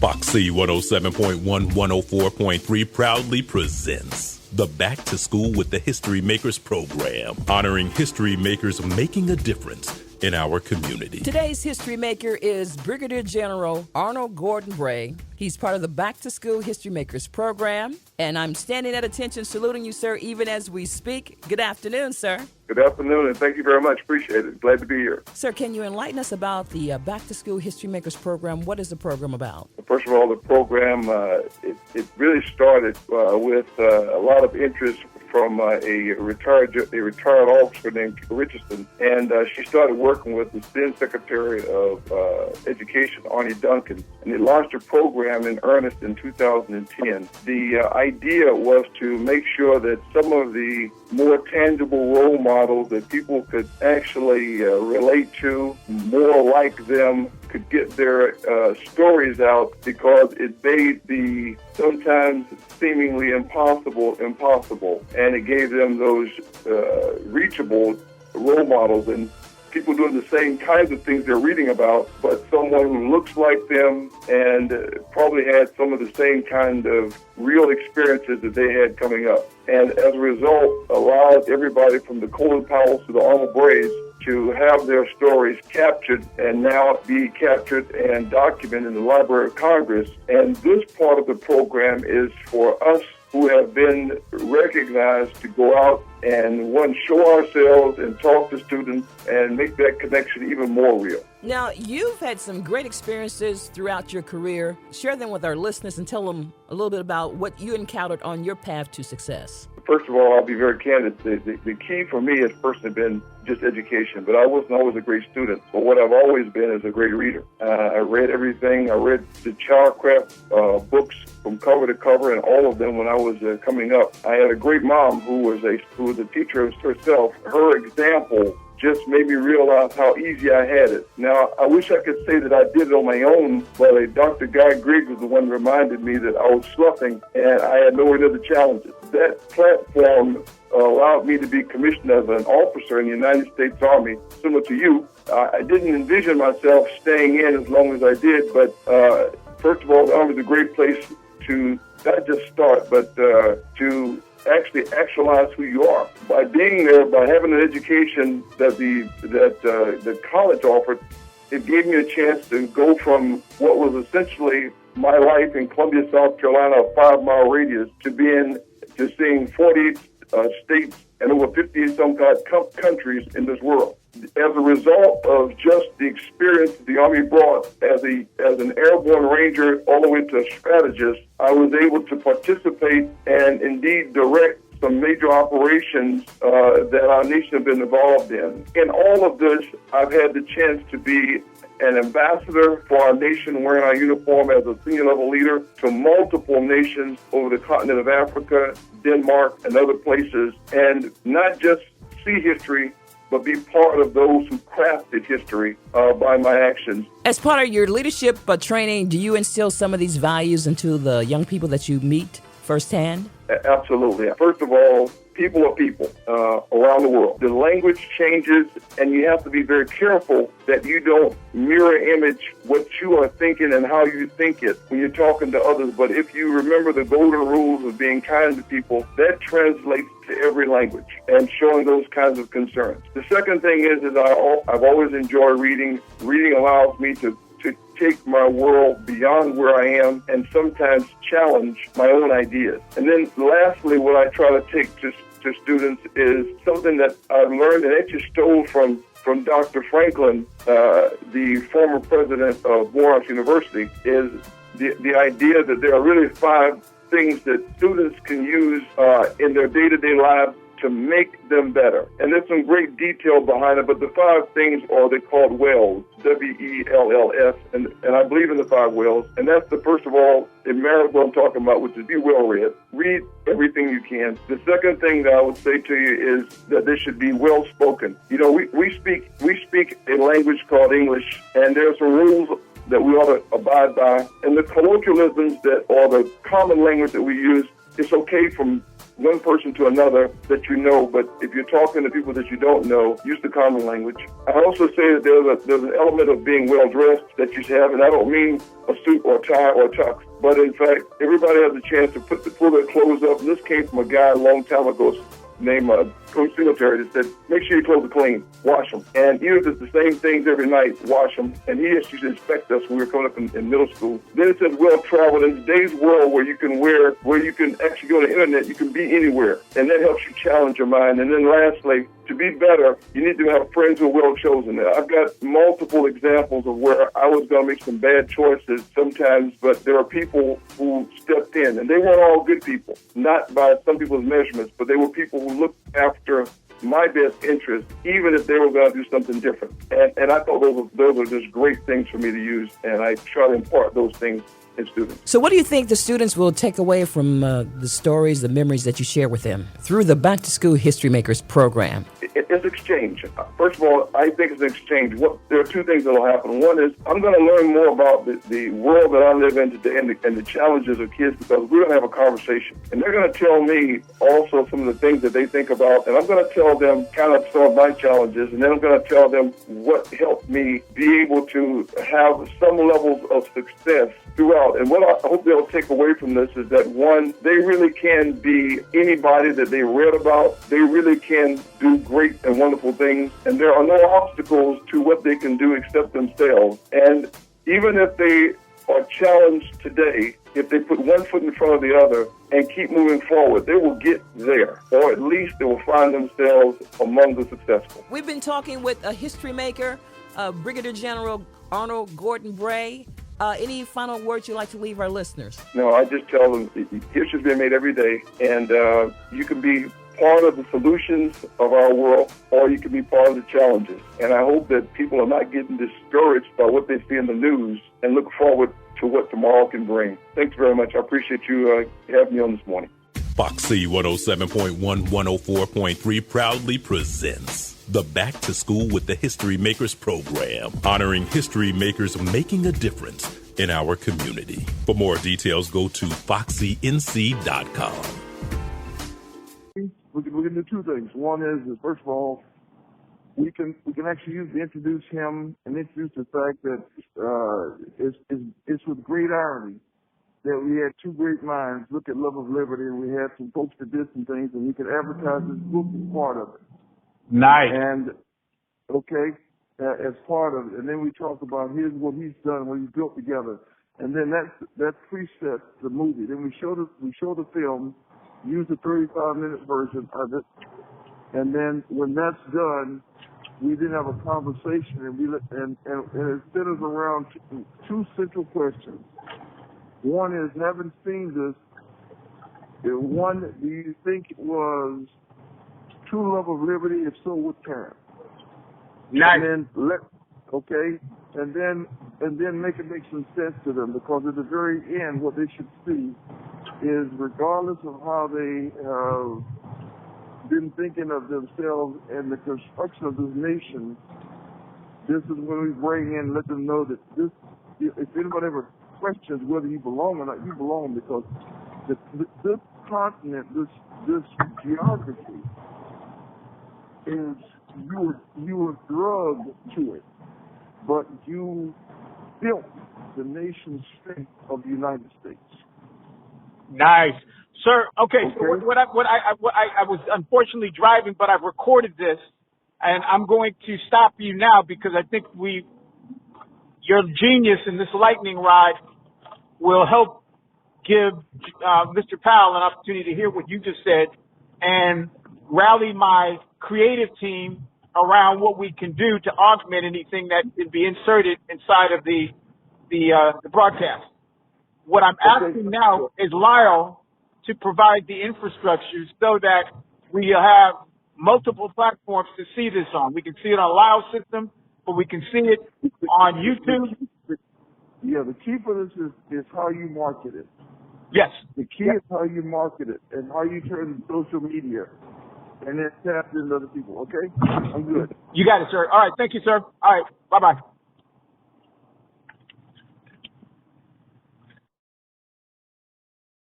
Foxy 107.1, 104.3 proudly presents the Back to School with the History Makers program, honoring history makers making a difference in our community. Today's history maker is Brigadier General Arnold Gordon Bray. He's part of the Back to School History Makers program, and I'm standing at attention saluting you, sir, even as we speak. Good afternoon, sir. Good afternoon, and thank you very much. Appreciate it. Glad to be here. Sir, can you enlighten us about the Back to School History Makers program? What is the program about? First of all, the program, it really started with a lot of interest from a retired officer named Richardson, and she started working with the then Secretary of Education, Arnie Duncan, and they launched a program in earnest in 2010. The idea was to make sure that some of the more tangible role models that people could actually relate to, more like them, could get their stories out, because it made the sometimes seemingly impossible, and it gave them those reachable role models and people doing the same kinds of things they're reading about, but someone who looks like them and probably had some of the same kind of real experiences that they had coming up. And as a result, allowed everybody from the Colin Powells to the Arnold Brays to have their stories captured and now be captured and documented in the Library of Congress. And this part of the program is for us who have been recognized to go out and, one, show ourselves and talk to students and make that connection even more real. Now, you've had some great experiences throughout your career. Share them with our listeners and tell them a little bit about what you encountered on your path to success. First of all, I'll be very candid. The key for me has personally been just education, but I wasn't always a great student. But what I've always been is a great reader. I read everything. I read the Childcraft books from cover to cover, and all of them when I was coming up. I had a great mom who was a teacher herself. Her example just made me realize how easy I had it. Now, I wish I could say that I did it on my own, but Dr. Guy Griggs was the one who reminded me that I was sloughing and I had nowhere near the challenges. That platform allowed me to be commissioned as an officer in the United States Army, similar to you. I didn't envision myself staying in as long as I did, but first of all, the Army is a great place to not just start, but to actually actualize who you are. By being there, by having an education that the college offered, it gave me a chance to go from what was essentially my life in Columbia, South Carolina, a 5-mile radius, to seeing 48 states and over 50 some countries in this world. As a result of just the experience the Army brought as an airborne ranger all the way to a strategist, I was able to participate and indeed direct some major operations that our nation has been involved in. In all of this, I've had the chance to be an ambassador for our nation, wearing our uniform as a senior level leader to multiple nations over the continent of Africa, Denmark, and other places, and not just see history, but be part of those who crafted history by my actions. As part of your leadership training, do you instill some of these values into the young people that you meet firsthand? Absolutely. First of all, people are people around the world. The language changes, and you have to be very careful that you don't mirror image what you are thinking and how you think it when you're talking to others. But if you remember the golden rules of being kind to people, that translates to every language and showing those kinds of concerns. The second thing is I've always enjoyed reading. Reading allows me to take my world beyond where I am and sometimes challenge my own ideas. And then lastly, what I try to take to students is something that I've learned and actually stole from Dr. Franklin, the former president of Morehouse University, is the idea that there are really 5 things that students can use in their day-to-day lives to make them better. And there's some great detail behind it, but the 5 things are, they're called wells, WELLS, and I believe in the 5 wells. And that's first of all, it marries what I'm talking about, which is be well read. Read everything you can. The second thing that I would say to you is that they should be well spoken. You know, we speak a language called English, and there are some rules that we ought to abide by. And the colloquialisms that are the common language that we use, it's okay from one person to another that you know, but if you're talking to people that you don't know, use the common language. I also say that there's an element of being well-dressed that you should have, and I don't mean a suit or a tie or a tux, but in fact, everybody has a chance to pull their clothes up. And this came from a guy a long time ago named Coach Singletary that said, make sure your clothes are clean, wash them. And even if it's the same things every night, wash them. And he used to inspect us when we were coming up in middle school. Then it says well-traveled. In today's world where you can actually go to the internet, you can be anywhere. And that helps you challenge your mind. And then lastly, to be better, you need to have friends who are well-chosen. I've got multiple examples of where I was going to make some bad choices sometimes, but there are people who stepped in, and they weren't all good people, not by some people's measurements, but they were people who looked after my best interest, even if they were going to do something different. And I thought those were just great things for me to use, and I try to impart those things in students. So what do you think the students will take away from the stories, the memories that you share with them through the Back to School History Makers program? It's exchange. First of all, I think it's an exchange. There are two things that will happen. One is I'm going to learn more about the world that I live in today and the challenges of kids, because we're going to have a conversation. And they're going to tell me also some of the things that they think about, and I'm going to tell them kind of some of my challenges, and then I'm going to tell them what helped me be able to have some levels of success throughout. And what I hope they'll take away from this is that, one, they really can be anybody that they read about. They really can do great and wonderful things, and there are no obstacles to what they can do except themselves. And even if they are challenged today, if they put one foot in front of the other and keep moving forward, they will get there, or at least they will find themselves among the successful. We've been talking with a history maker, Brigadier General Arnold Gordon Bray. Any final words you'd like to leave our listeners? No, I just tell them history's being made every day, and you can be part of the solutions of our world, or you can be part of the challenges. And I hope that people are not getting discouraged by what they see in the news and look forward to what tomorrow can bring. Thanks very much. I appreciate you having me on this morning. Foxy 107.1, 104.3 proudly presents the Back to School with the History Makers program, honoring history makers making a difference in our community. For more details, go to foxync.com. We can do two things. One is first of all, we can actually introduce him and introduce the fact that it's with great irony that we had two great minds look at Love of Liberty, and we had some folks that did some things, and we could advertise this book as part of it. Nice. And as part of it, and then we talk about what he's done, what he's built together, and then that presets the movie. Then we show the film. Use the 35-minute version of it, and then when that's done, we then have a conversation, and it centers around two central questions. One is, having seen this, do you think it was true love of liberty? If so, what kind? Nice. And then make it make some sense to them, because at the very end, what they should see is, regardless of how they have been thinking of themselves and the construction of this nation, this is when we bring in, let them know that this, if anybody ever questions whether you belong or not, you belong, because this continent, this geography, is you were drugged to it, but you built the nation state of the United States. Nice, sir. Okay. So what I was unfortunately driving, but I've recorded this, and I'm going to stop you now because I think your genius in this lightning rod will help give Mr. Powell an opportunity to hear what you just said and rally my creative team around what we can do to augment anything that can be inserted inside of the broadcast. What I'm asking now is Lyle to provide the infrastructure so that we have multiple platforms to see this on. We can see it on Lyle's system, but we can see it on YouTube. Yeah, the key for this is how you market it. Yes. The key is how you market it and how you turn to social media and then tap into other people, okay? I'm good. You got it, sir. All right. Thank you, sir. All right. Bye-bye.